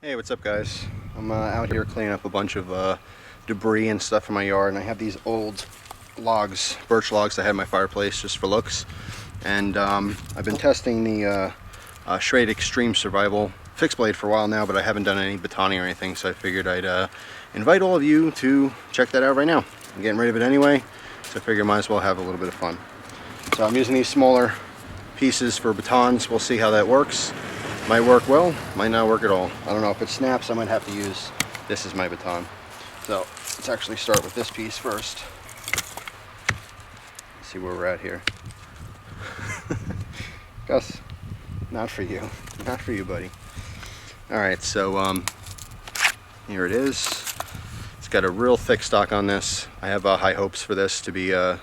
Hey, what's up guys? I'm out here cleaning up a bunch of debris and stuff in my yard, and I have these old logs, birch logs I had in my fireplace just for looks. And I've been testing the Schrade Extreme Survival fixed blade for a while now, but I haven't done any batoning or anything, so I figured I'd invite all of you to check that out right now. I'm getting rid of it anyway, so I figure I might as well have a little bit of fun. So I'm using these smaller pieces for batons. We'll see how that works. Might work well, might not work at all. I don't know. If it snaps, I might have to use this as my baton. So let's actually start with this piece first. Let's see where we're at here. Gus, not for you. Not for you, buddy. Alright, so here it is. It's got a real thick stock on this. I have high hopes for this to be a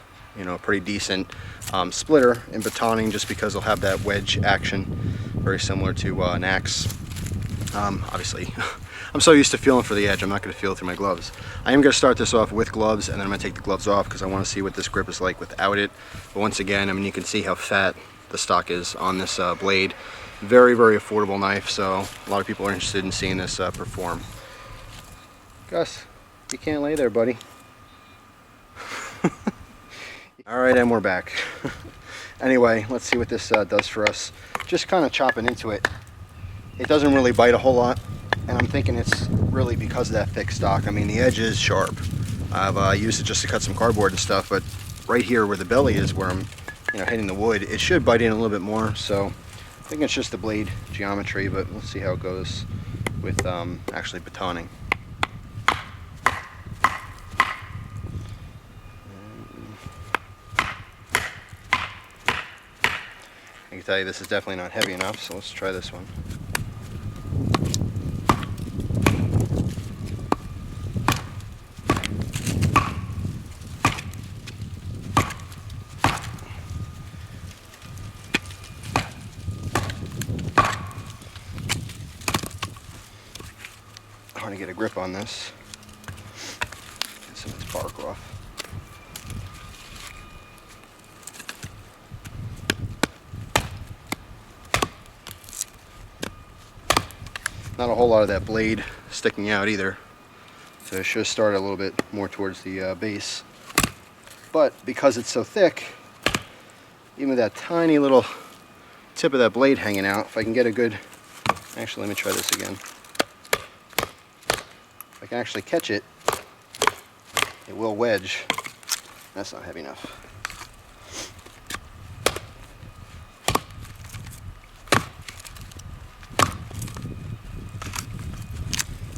pretty decent splitter in batoning, just because it'll have that wedge action, very similar to an axe. Obviously, I'm so used to feeling for the edge, I'm not going to feel it through my gloves. I am going to start this off with gloves, and then I'm going to take the gloves off because I want to see what this grip is like without it. But once again, I mean, you can see how fat the stock is on this blade. Very, very affordable knife, so a lot of people are interested in seeing this perform. Gus, you can't lay there, buddy. Alright, and we're back. Anyway, let's see what this does for us. Just kind of chopping into it. It doesn't really bite a whole lot, and I'm thinking it's really because of that thick stock. I mean, the edge is sharp. I've used it just to cut some cardboard and stuff, but right here where the belly is, where I'm hitting the wood, it should bite in a little bit more. So I think it's just the blade geometry, but we'll see how it goes with actually batoning. I can tell you this is definitely not heavy enough, so let's try this one. Hard to get a grip on this. Get some of this bark off. Not a whole lot of that blade sticking out either, so it should start a little bit more towards the base. But because it's so thick, even with that tiny little tip of that blade hanging out, if I can get a good, actually let me try this again. If I can actually catch it, it will wedge. That's not heavy enough.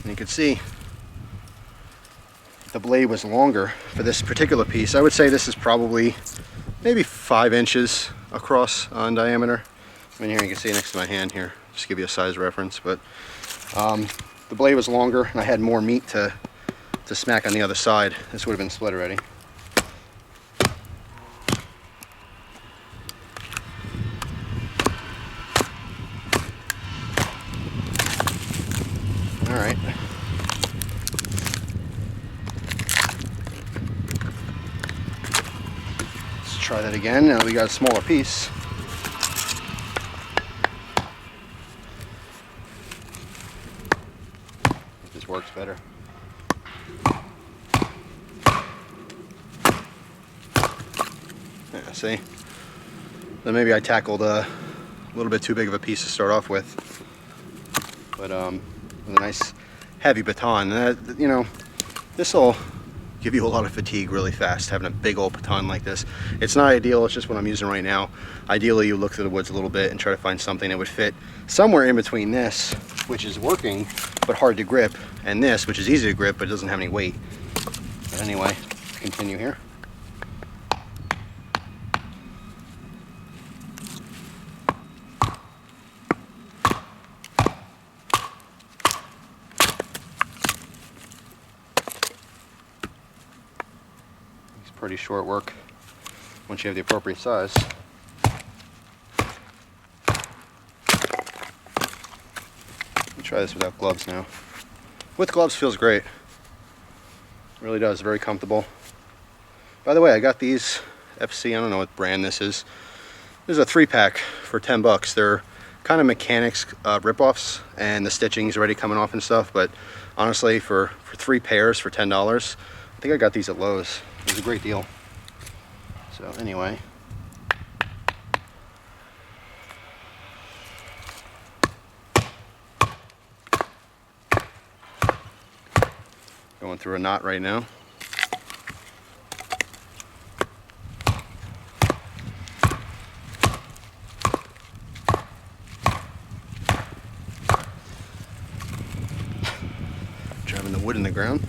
And you can see the blade was longer for this particular piece. I would say this is probably maybe 5 inches across in diameter. I mean, here you can see next to my hand here, just to give you a size reference. But the blade was longer, and I had more meat to smack on the other side. This would have been split already. All right. Let's try that again. Now we got a smaller piece. This works better. Yeah, see? Then maybe I tackled a little bit too big of a piece to start off with. But with a nice heavy baton. This will give you a lot of fatigue really fast, having a big old baton like this. It's not ideal, it's just what I'm using right now. Ideally, you look through the woods a little bit and try to find something that would fit somewhere in between this, which is working but hard to grip, and this, which is easy to grip but doesn't have any weight. But anyway, let's continue here. Pretty short work once you have the appropriate size. Let me try this without gloves now. With gloves feels great. It really does, very comfortable. By the way, I got these FC, I don't know what brand this is. This is a 3-pack for 10 bucks. They're kind of mechanics rip-offs, and the stitching's already coming off and stuff. But honestly, for 3 pairs for $10, I think I got these at Lowe's. It was a great deal. So anyway, going through a knot right now. Driving the wood in the ground.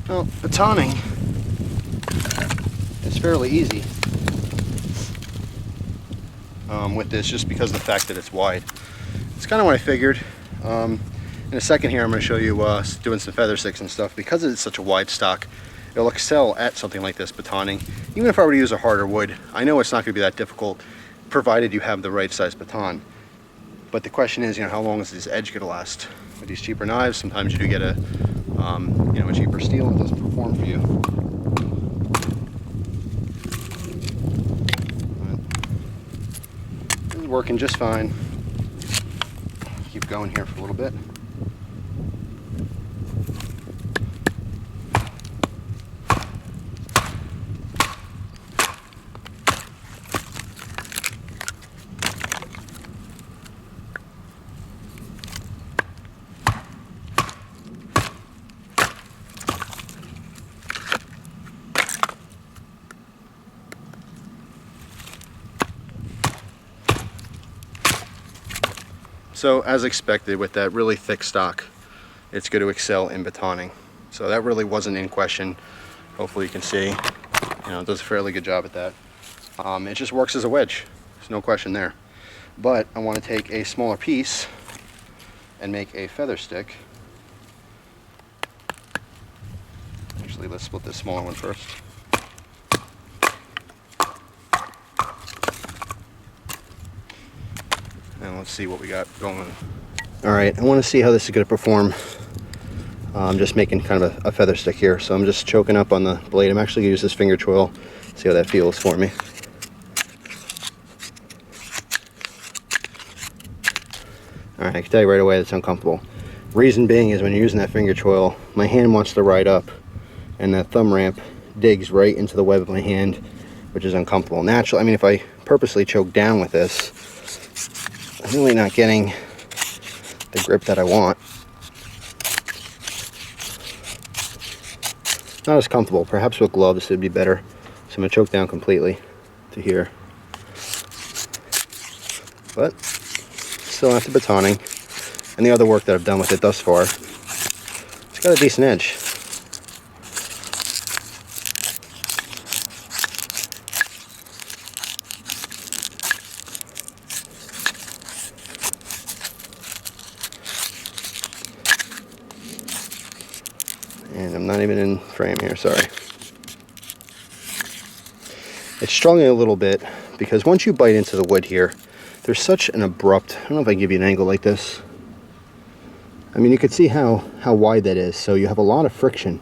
Well, batoning is fairly easy with this, just because of the fact that it's wide. It's kind of what I figured. In a second here, I'm going to show you doing some feather sticks and stuff. Because it's such a wide stock, it'll excel at something like this, batoning. Even if I were to use a harder wood, I know it's not going to be that difficult, provided you have the right size baton. But the question is, how long is this edge going to last? With these cheaper knives, sometimes you do get a a cheaper steel and it doesn't perform for you. But this is working just fine. Keep going here for a little bit. So as expected, with that really thick stock, it's going to excel in batoning. So that really wasn't in question. Hopefully you can see, it does a fairly good job at that. It just works as a wedge. There's no question there. But I want to take a smaller piece and make a feather stick. Actually, let's split this smaller one first. And let's see what we got going on. All right, I want to see how this is going to perform. I'm just making kind of a feather stick here, so I'm just choking up on the blade. I'm actually going to use this finger choil, see how that feels for me. All right, I can tell you right away that's uncomfortable. Reason being is when you're using that finger choil, my hand wants to ride up, and that thumb ramp digs right into the web of my hand, which is uncomfortable. Naturally, if I purposely choke down with this, I'm really not getting the grip that I want. Not as comfortable. Perhaps with gloves it'd be better. So I'm going to choke down completely to here. But still after batoning and the other work that I've done with it thus far, it's got a decent edge. And I'm not even in frame here, sorry. It's struggling a little bit because once you bite into the wood here, there's such an abrupt, I don't know if I can give you an angle like this. You could see how wide that is, so you have a lot of friction.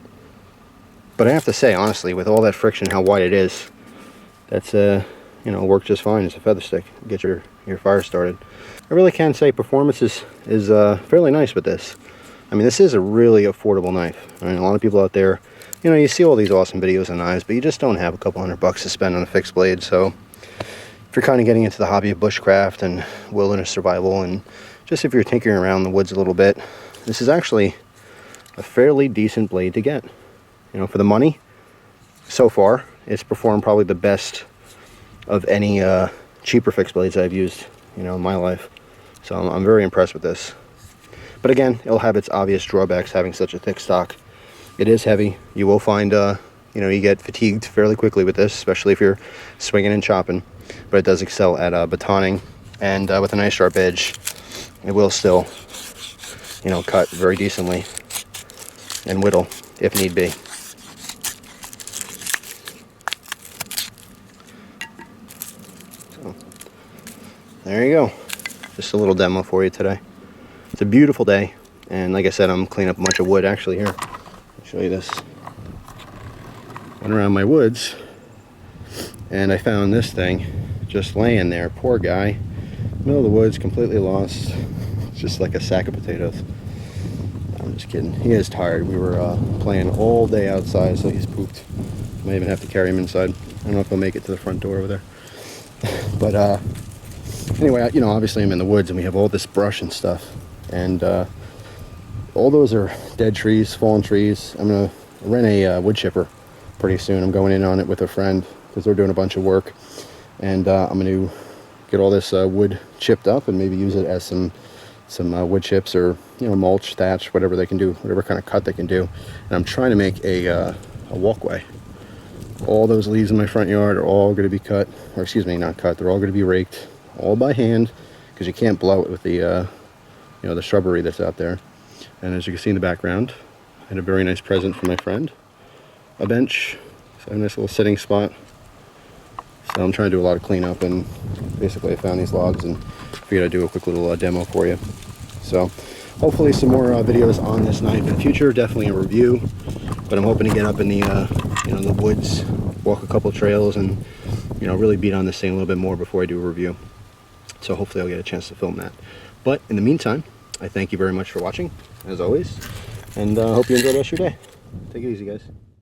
But I have to say, honestly, with all that friction, how wide it is, that's, worked just fine as a feather stick. Get your fire started. I really can say performance is fairly nice with this. This is a really affordable knife. A lot of people out there, you see all these awesome videos on knives, but you just don't have a couple $100 to spend on a fixed blade. So if you're kind of getting into the hobby of bushcraft and wilderness survival, and just if you're tinkering around the woods a little bit, this is actually a fairly decent blade to get. For the money, so far, it's performed probably the best of any cheaper fixed blades I've used, in my life. So I'm very impressed with this. But again, it'll have its obvious drawbacks having such a thick stock. It is heavy. You will find, you get fatigued fairly quickly with this, especially if you're swinging and chopping. But it does excel at batoning, and with a nice sharp edge, it will still, cut very decently and whittle if need be. So, there you go. Just a little demo for you today. It's a beautiful day, and like I said, I'm cleaning up a bunch of wood. Actually, here, I'll show you this. Went around my woods, and I found this thing just laying there. Poor guy, middle of the woods, completely lost. It's just like a sack of potatoes. I'm just kidding. He is tired. We were playing all day outside, so he's pooped. Might even have to carry him inside. I don't know if he'll make it to the front door over there. But anyway, you know, obviously I'm in the woods, and we have all this brush and stuff, and all those are dead trees, fallen trees. I'm gonna rent a wood chipper pretty soon. I'm going in on it with a friend because they're doing a bunch of work, and I'm going to get all this wood chipped up and maybe use it as some wood chips, or, you know, mulch, thatch, whatever they can do, whatever kind of cut they can do. And I'm trying to make a walkway. All those leaves in my front yard are all going to be cut, or excuse me, not cut. They're all going to be raked, all by hand, because you can't blow it with the you know, the shrubbery that's out there. And as you can see in the background, I had a very nice present from my friend. A bench, so a nice little sitting spot. So I'm trying to do a lot of cleanup, and basically I found these logs and figured I'd do a quick little demo for you. So hopefully some more videos on this knife in the future, definitely a review, but I'm hoping to get up in the you know, the woods, walk a couple trails, and, you know, really beat on this thing a little bit more before I do a review. So hopefully I'll get a chance to film that. But in the meantime, I thank you very much for watching, as always, and hope you enjoy the rest of your day. Take it easy, guys.